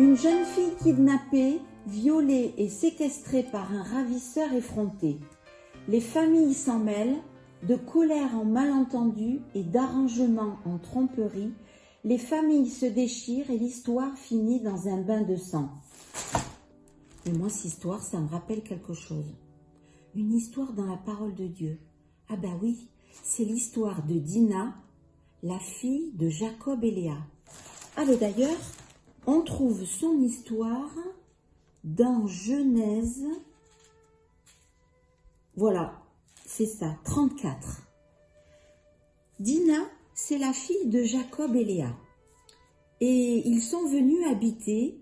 Une jeune fille kidnappée, violée et séquestrée par un ravisseur effronté. Les familles s'en mêlent, de colère en malentendu et d'arrangement en tromperie. Les familles se déchirent et l'histoire finit dans un bain de sang. Et moi, cette histoire, ça me rappelle quelque chose. Une histoire dans la parole de Dieu. Ah ben oui, c'est l'histoire de Dina, la fille de Jacob et Léa. Ah ben d'ailleurs, on trouve son histoire dans Genèse, voilà, c'est ça, 34. Dina, c'est la fille de Jacob et Léa. Et ils sont venus habiter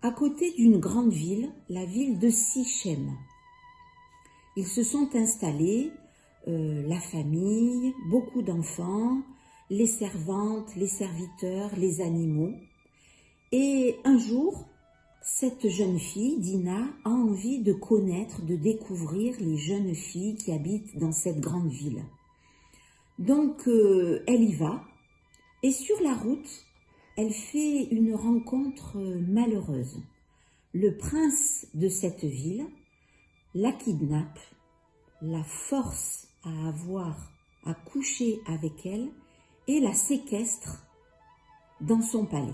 à côté d'une grande ville, la ville de Sichem. Ils se sont installés, la famille, beaucoup d'enfants, les servantes, les serviteurs, les animaux. Et un jour, cette jeune fille, Dina, a envie de connaître, de découvrir les jeunes filles qui habitent dans cette grande ville. Donc, elle y va. Et sur la route, elle fait une rencontre malheureuse. Le prince de cette ville la kidnappe, la force à coucher avec elle et la séquestre dans son palais.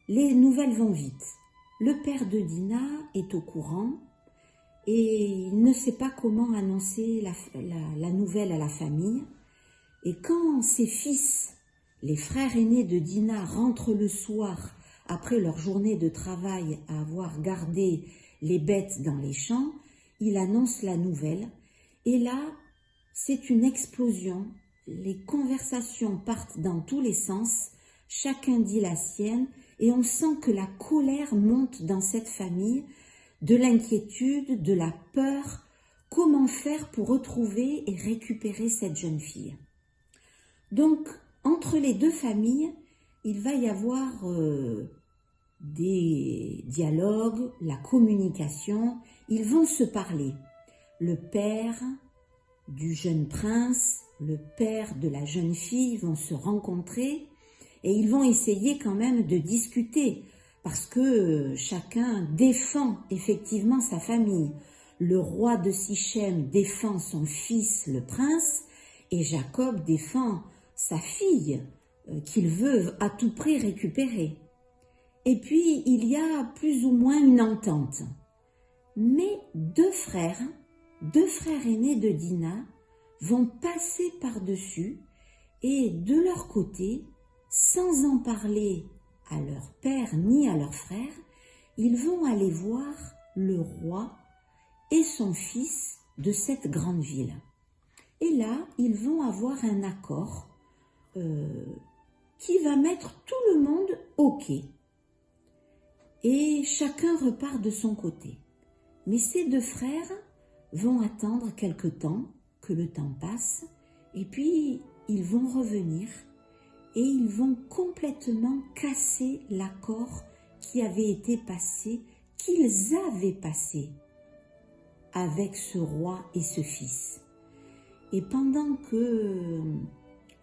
Les nouvelles vont vite. Le père de Dina est au courant et il ne sait pas comment annoncer la nouvelle à la famille. Et quand ses fils, les frères aînés de Dina, rentrent le soir après leur journée de travail à avoir gardé les bêtes dans les champs, il annonce la nouvelle. Et là, c'est une explosion. Les conversations partent dans tous les sens. Chacun dit la sienne. Et on sent que la colère monte dans cette famille, de l'inquiétude, de la peur. Comment faire pour retrouver et récupérer cette jeune fille? Donc, entre les deux familles, il va y avoir des dialogues, la communication. Ils vont se parler. Le père du jeune prince, le père de la jeune fille vont se rencontrer et ils vont essayer quand même de discuter parce que chacun défend effectivement sa famille. Le roi de Sichem défend son fils, le prince, et Jacob défend sa fille qu'il veut à tout prix récupérer. Et puis, il y a plus ou moins une entente. Mais deux frères aînés de Dina, vont passer par-dessus et de leur côté, sans en parler à leur père ni à leur frère, ils vont aller voir le roi et son fils de cette grande ville. Et là, ils vont avoir un accord qui va mettre tout le monde OK. Et chacun repart de son côté. Mais ces deux frères vont attendre quelque temps, que le temps passe, et puis ils vont revenir et ils vont complètement casser l'accord qui avait été passé, qu'ils avaient passé avec ce roi et ce fils. Et pendant que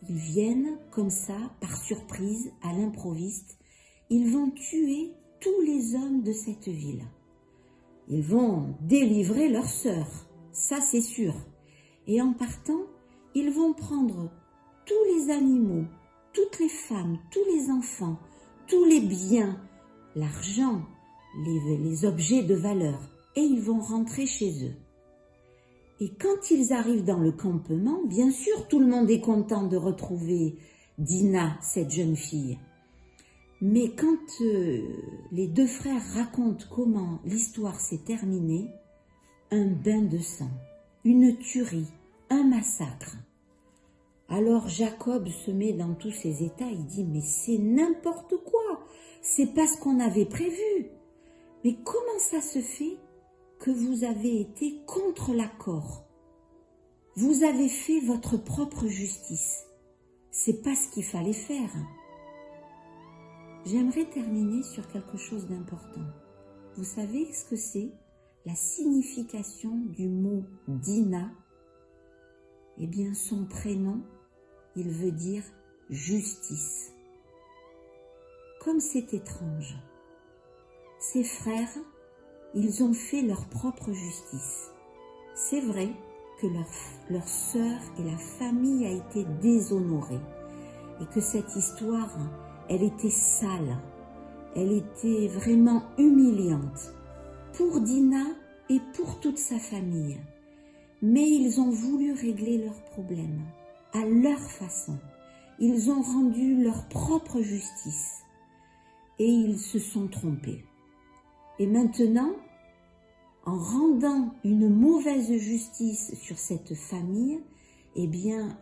ils viennent comme ça, par surprise, à l'improviste, ils vont tuer tous les hommes de cette ville. Ils vont délivrer leur sœur, ça c'est sûr. Et en partant, ils vont prendre tous les animaux, toutes les femmes, tous les enfants, tous les biens, l'argent, les objets de valeur, et ils vont rentrer chez eux. Et quand ils arrivent dans le campement, bien sûr, tout le monde est content de retrouver Dina, cette jeune fille. Mais quand les deux frères racontent comment l'histoire s'est terminée, un bain de sang, une tuerie, un massacre. Alors Jacob se met dans tous ses états, il dit « Mais c'est n'importe quoi, c'est pas ce qu'on avait prévu. Mais comment ça se fait que vous avez été contre l'accord? Vous avez fait votre propre justice. C'est pas ce qu'il fallait faire. » J'aimerais terminer sur quelque chose d'important. Vous savez ce que c'est? La signification du mot Dina? Eh bien, son prénom, il veut dire justice. comme c'est étrange. Ces frères, ils ont fait leur propre justice. C'est vrai que leur sœur et la famille a été déshonorée et que cette histoire, elle était sale, elle était vraiment humiliante pour Dina et pour toute sa famille. Mais ils ont voulu régler leurs problèmes à leur façon. Ils ont rendu leur propre justice et ils se sont trompés. Et maintenant, en rendant une mauvaise justice sur cette famille, eh bien,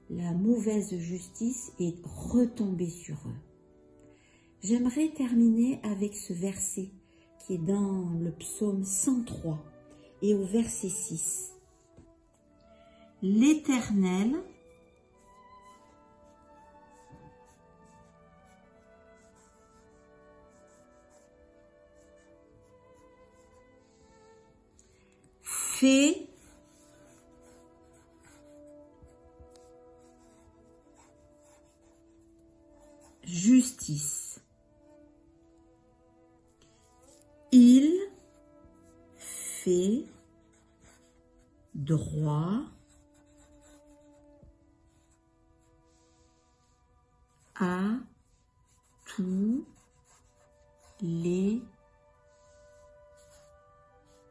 la mauvaise justice est retombée sur eux. J'aimerais terminer avec ce verset qui est dans le psaume 103 et au verset 6. L'Éternel fait justice. Il fait droit à tous les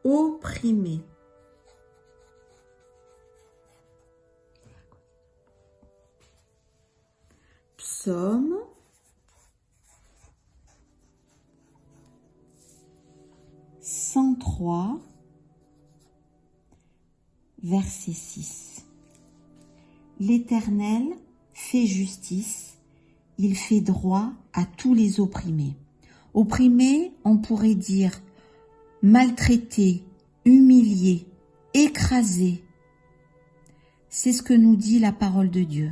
opprimés. Psaume 103, verset 6. L'Éternel fait justice, il fait droit à tous les opprimés. Opprimés, on pourrait dire maltraités, humiliés, écrasés. C'est ce que nous dit la parole de Dieu.